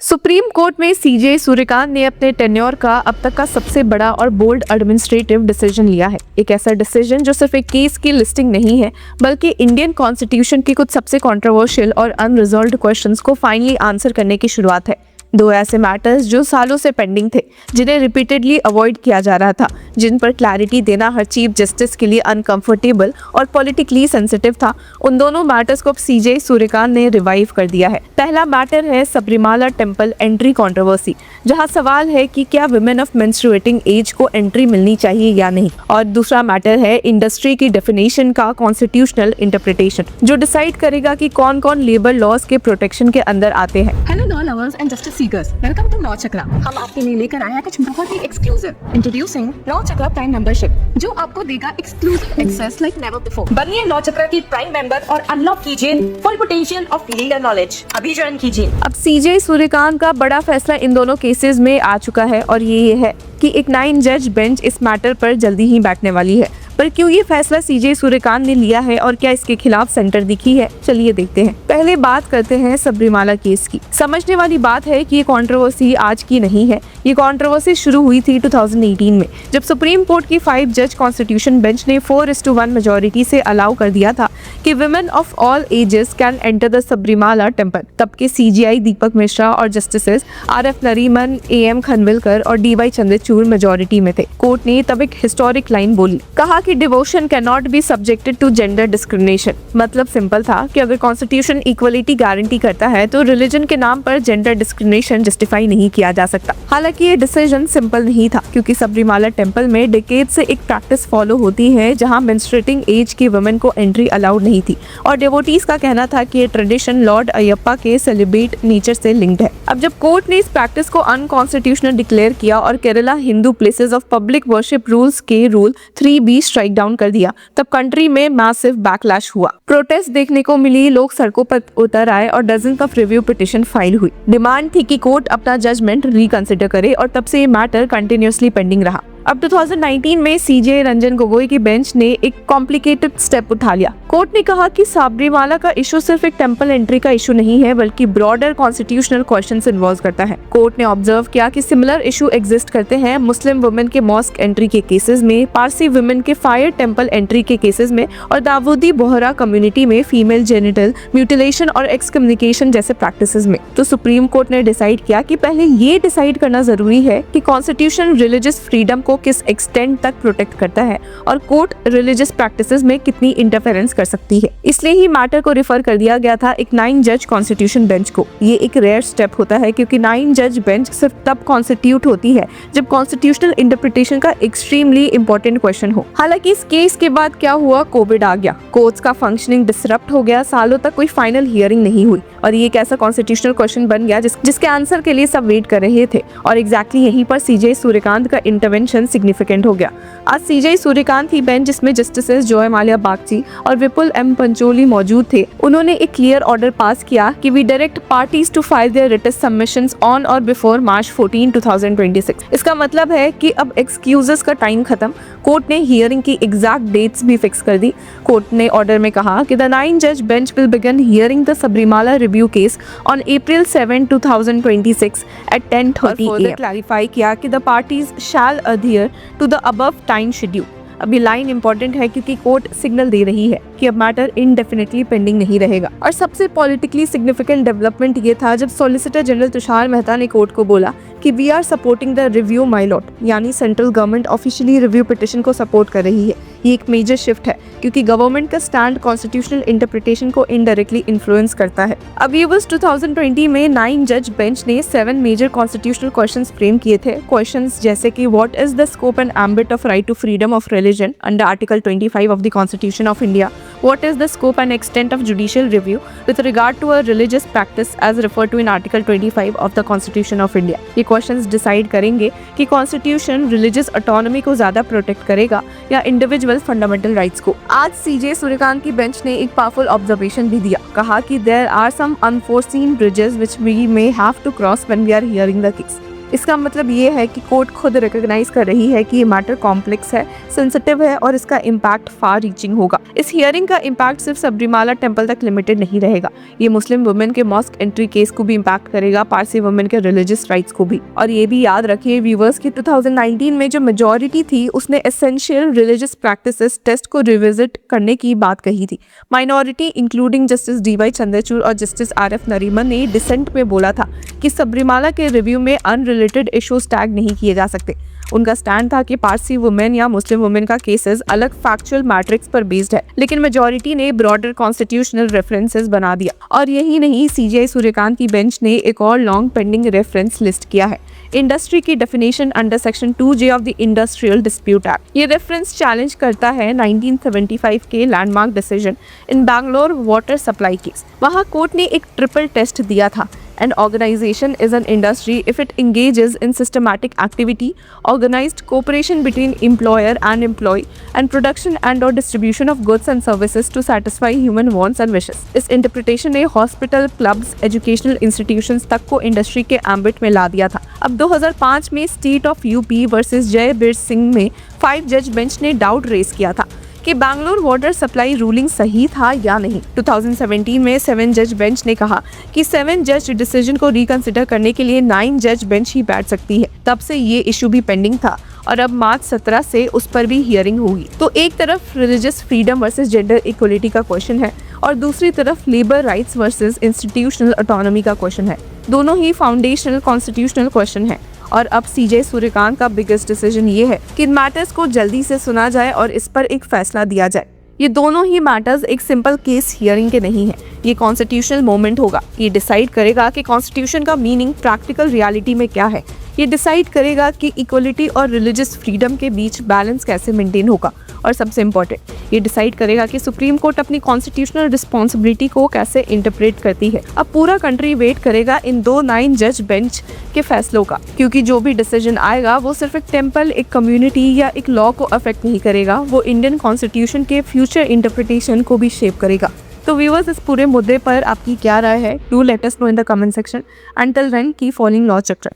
Supreme court में सीजे सूर्यकांत ने अपने टेन्योर का अब तक का सबसे बड़ा और बोल्ड एडमिनिस्ट्रेटिव डिसीजन लिया है। एक ऐसा डिसीजन जो सिर्फ एक केस की लिस्टिंग नहीं है, बल्कि इंडियन कॉन्स्टिट्यूशन की कुछ सबसे कंट्रोवर्शियल और अनरिजॉल्व्ड क्वेश्चंस को फाइनली आंसर करने की शुरुआत है। दो ऐसे मैटर्स जो सालों से पेंडिंग थे, जिन्हें रिपीटेडली अवॉइड किया जा रहा था, जिन पर क्लैरिटी देना हर चीफ जस्टिस के लिए अनकंफर्टेबल और पॉलिटिकली सेंसिटिव था, उन दोनों मैटर्स को अब सीजे सूर्यकांत ने रिवाइव कर दिया है। पहला मैटर है सबरीमाला टेम्पल एंट्री कंट्रोवर्सी, जहां सवाल है कि क्या विमेन ऑफ मेंस्ट्रुएटिंग एज को एंट्री मिलनी चाहिए या नहीं। और दूसरा मैटर है इंडस्ट्री की डेफिनेशन का कॉन्स्टिट्यूशनल इंटरप्रिटेशन, जो डिसाइड करेगा कि कौन कौन लेबर लॉज के प्रोटेक्शन के अंदर आते हैं। Hello law lovers and justice seekers, welcome to law Chakra. हम आपके लिए लेकर आए हैं कुछ बहुत ही exclusive. Introducing law Chakra prime membership, जो आपको देगा exclusive access like never before. बनिए लॉ चक्रा की प्राइम मेंबर और अनलॉक कीजिए full potential of legal knowledge. अभी ज्वाइन कीजिए। अब सीजे सूर्यकांत का बड़ा फैसला इन दोनों केसेस में आ चुका है और ये है कि एक 9 जज बेंच इस मैटर पर जल्दी ही बैठने वाली है। पर क्यों ये फैसला सीजे सूर्यकांत ने लिया है और क्या इसके खिलाफ सेंटर दिखी है, चलिए देखते हैं। पहले बात करते हैं सबरीमाला केस की। समझने वाली बात है कि ये कंट्रोवर्सी आज की नहीं है। ये कंट्रोवर्सी शुरू हुई थी 2018 में, जब सुप्रीम कोर्ट की 5 जज कॉन्स्टिट्यूशन बेंच ने 4:1 मेजोरिटी से अलाउ कर दिया था कि women of all ages can enter the Sabarimala temple. तब के सीजीआई दीपक मिश्रा और justices RF Nariman, AM Khanwilkar और DY चंद्रचूड़ मेजोरिटी में थे। कोर्ट ने तब एक हिस्टोरिक लाइन बोली, कहा कि devotion can not be subjected to gender discrimination. मतलब सिंपल था कि अगर कॉन्स्टिट्यूशन इक्वलिटी गारंटी करता है तो रिलीजन के नाम पर जेंडर डिस्क्रिमिनेशन जस्टिफाई नहीं किया जा सकता। हालांकि ये डिसीजन सिंपल नहीं था, क्योंकि सबरीमाला टेम्पल में डिकेड से एक प्रैक्टिस फॉलो होती है जहां मेंस्ट्रुएटिंग एज की वुमेन को एंट्री अलाउड नहीं थी, और डिवोटीज का कहना था कि ये ट्रेडिशन लॉर्ड अयप्पा के सेलिब्रेट नेचर से लिंक्ड है। अब जब कोर्ट ने इस प्रैक्टिस को अनकॉन्स्टिट्यूशनल डिक्लेयर किया और Kerala Hindu places of public worship rules के रूल 3B स्ट्राइक डाउन कर दिया, तब कंट्री में मैसिव बैकलैश हुआ। प्रोटेस्ट देखने को मिली, लोग सड़कों पर उतर आए और dozen of review petition file हुई। डिमांड थी कि कोर्ट अपना जजमेंट रिकंसिडर करे, और तब से ये मैटर कंटिन्यूअसली पेंडिंग रहा। अब 2019 में सीजे रंजन गोगोई की बेंच ने एक कॉम्प्लिकेटेड स्टेप उठा लिया। कोर्ट ने कहा कि सबरीमाला का इशू सिर्फ एक टेम्पल एंट्री का इशू नहीं है, बल्कि ब्रॉडर कॉन्स्टिट्यूशनल क्वेश्चंस इन्वॉल्व करता है। कोर्ट ने ऑब्जर्व किया कि सिमिलर इशू एग्जिस्ट करते हैं मुस्लिम वुमेन के मॉस्क एंट्री के केसेस में, पारसी वुमेन के फायर टेम्पल एंट्री के केसेस में, और दाऊदी बोहरा कम्युनिटी में फीमेल जेनिटल म्यूटिलेशन और एक्सकम्युनिकेशन जैसे प्रैक्टिसेस में। तो सुप्रीम कोर्ट ने डिसाइड किया कि पहले ये डिसाइड करना जरूरी है कि कॉन्स्टिट्यूशन रिलीजियस फ्रीडम को किस एक्सटेंट तक प्रोटेक्ट करता है और कोर्ट रिलीजियस प्रैक्टिसेस में कितनी इंटरफेरेंस कर सकती है। इसलिए ही मैटर को रिफर कर दिया गया था एक 9 जज कॉन्स्टिट्यूशन बेंच को। ये एक रेयर स्टेप होता है, क्योंकि 9 जज बेंच सिर्फ तब कॉन्स्टिट्यूट होती है जब कॉन्स्टिट्यूशनल इंटरप्रिटेशन का एक्सट्रीमली इंपॉर्टेंट क्वेश्चन हो। हालांकि इस केस के बाद क्या हुआ, कोविड आ गया, कोर्ट्स का फंक्शनिंग डिसरप्ट हो गया, सालों तक कोई फाइनल हियरिंग नहीं हुई, और ये एक ऐसा कॉन्स्टिट्यूशनल क्वेश्चन बन गया जिसके आंसर के लिए सब वेट कर रहे थे। और एग्जैक्टली यहीं पर सीजे सूर्यकांत का इंटरवेंशन सिग्निफिकेंट हो गया। आज सीजे सूर्यकांत ही बेंच, जिसमें जस्टिसेस जॉय माल्या बागची और विपुल M पंचोली मौजूद थे, उन्होंने एक क्लियर ऑर्डर पास किया कि we direct parties to file their written submissions on or before March 14, 2026। इसका मतलब है कि अब एक्सक्यूजेस का टाइम खत्म। कोर्ट ने हियरिंग की एग्जैक्ट डेट्स भी फिक्स कर दी। कोर्ट ने ऑर्डर में कहा कि द 9 जज bench will begin hearing the Sabarimala review case on April 7, 2026 at 10:30 AM। Clarify किया कि the parties shall adhere to the above time schedule. अब ये लाइन इंपॉर्टेंट है, क्योंकि कोर्ट सिग्नल दे रही है कि अब मैटर इंडेफिनेटली पेंडिंग नहीं रहेगा। और सबसे पॉलिटिकली सिग्निफिकेंट डेवलपमेंट ये था जब सॉलिसिटर जनरल तुषार मेहता ने कोर्ट को बोला कि we are supporting the review my lord, यानी central government officially review petition को सपोर्ट कर रही है। ये एक मेजर शिफ्ट है, क्योंकि गवर्नमेंट का स्टैंड कॉन्स्टिट्यूशनल इंटरप्रिटेशन को इनडायरेक्टली इन्फ्लुएंस करता है। अब ये वर्ष 2020 में 9 जज बेंच ने 7 मेजर कॉन्स्टिट्यूशनल क्वेश्चंस फ्रेम किए थे। क्वेश्चंस जैसे कि what is the scope and ambit of right to freedom of religion under article 25 of the constitution of India, what is the scope and extent of judicial review with regard to a religious practice as referred to in Article 25 of the Constitution of India। ये questions decide करेंगे कि constitution religious autonomy को ज्यादा protect करेगा या individual fundamental rights को। आज सीजे सूर्यकांत की बेंच ने एक पावरफुल ऑब्जर्वेशन भी दिया। कहा कि there are some unforeseen bridges which we may have to cross when we are hearing the case. इसका मतलब ये है कि कोर्ट खुद रिकॉग्नाइज कर रही है कि ये मैटर कॉम्प्लेक्स है, सेंसिटिव है और इसका इम्पैक्ट फार रीचिंग होगा। इस हियरिंग का इम्पैक्ट सिर्फ सबरीमाला टेम्पल तक लिमिटेड नहीं रहेगा, ये मुस्लिम वुमेन के मॉस्क एंट्री केस को भी इम्पैक्ट करेगा, पारसी वुमेन के रिलीजियस राइट्स को भी। और ये भी याद रखिए व्यूवर्स की 2019 में जो मेजॉरिटी थी उसने एसेंशियल रिलीजियस प्रैक्टिसेस टेस्ट को रिविजिट करने की बात कही थी। Minority including justice DY Chandrachud और जस्टिस RF नरीमन ने डिसेंट में बोला था कि सबरीमाला के रिव्यू में अनरिलेटेड इश्यूज टैग नहीं किए जा सकते। उनका स्टैंड था कि पारसी वुमेन या मुस्लिम वुमेन का केसेस अलग फैक्चुअल मैट्रिक्स पर बेस्ड है, लेकिन मेजॉरिटी ने ब्रॉडर कॉन्स्टिट्यूशनल रेफरेंसेस बना दिया। और यही नहीं, CJI सूर्यकांत की बेंच ने एक और लॉन्ग पेंडिंग रेफरेंस लिस्ट किया है, इंडस्ट्री की definition under section 2J of the industrial dispute act. ये रेफरेंस चैलेंज करता है 1975 के landmark decision in Bangalore water supply case. वहां कोर्ट ने एक ट्रिपल टेस्ट दिया था, An organization is an industry if it engages in systematic activity, organized cooperation between employer and employee, and production and/or distribution of goods and services to satisfy human wants and wishes. इस interpretation ने hospital, clubs, educational institutions तक को industry के ambit में ला दिया था। अब 2005 में state of UP versus Jaibir Singh में 5 जज बेंच ने डाउट रेज किया था कि बैंगलोर वाटर सप्लाई रूलिंग सही था या नहीं। 2017 में 7 जज बेंच ने कहा कि 7 जज डिसीजन को रिकंसिडर करने के लिए 9 जज बेंच ही बैठ सकती है। तब से ये इशू भी पेंडिंग था और अब मार्च 17 से उस पर भी हियरिंग होगी। तो एक तरफ religious freedom versus gender equality का क्वेश्चन है और दूसरी तरफ labour rights versus institutional autonomy का क्वेश्चन है। दोनों ही फाउंडेशनल कॉन्स्टिट्यूशनल क्वेश्चन है। और अब CJ सूर्यकांत का बिगेस्ट डिसीजन ये है कि इन मैटर्स को जल्दी से सुना जाए और इस पर एक फैसला दिया जाए। ये दोनों ही मैटर्स एक सिंपल केस हियरिंग के नहीं है, ये कॉन्स्टिट्यूशनल मोमेंट होगा। ये डिसाइड करेगा कि कॉन्स्टिट्यूशन का मीनिंग प्रैक्टिकल रियलिटी में क्या है। ये डिसाइड करेगा कि इक्वलिटी और रिलीजियस फ्रीडम के बीच बैलेंस कैसे मेंटेन होगा। और सबसे इम्पोर्टेंट, ये डिसाइड करेगा कि सुप्रीम कोर्ट अपनी कॉन्स्टिट्यूशनल रिस्पॉन्सिबिलिटी को कैसे इंटरप्रेट करती है। अब पूरा कंट्री वेट करेगा इन 9 जज बेंच के फैसलों का, क्योंकि जो भी डिसीजन आएगा वो सिर्फ एक टेम्पल, एक कम्युनिटी या एक लॉ को अफेक्ट नहीं करेगा, वो इंडियन कॉन्स्टिट्यूशन के फ्यूचर इंटरप्रिटेशन को भी शेप करेगा। तो व्यूअर्स, इस पूरे मुद्दे पर आपकी क्या राय है? Do let us know in the comment section. Until then keep following law चक्र।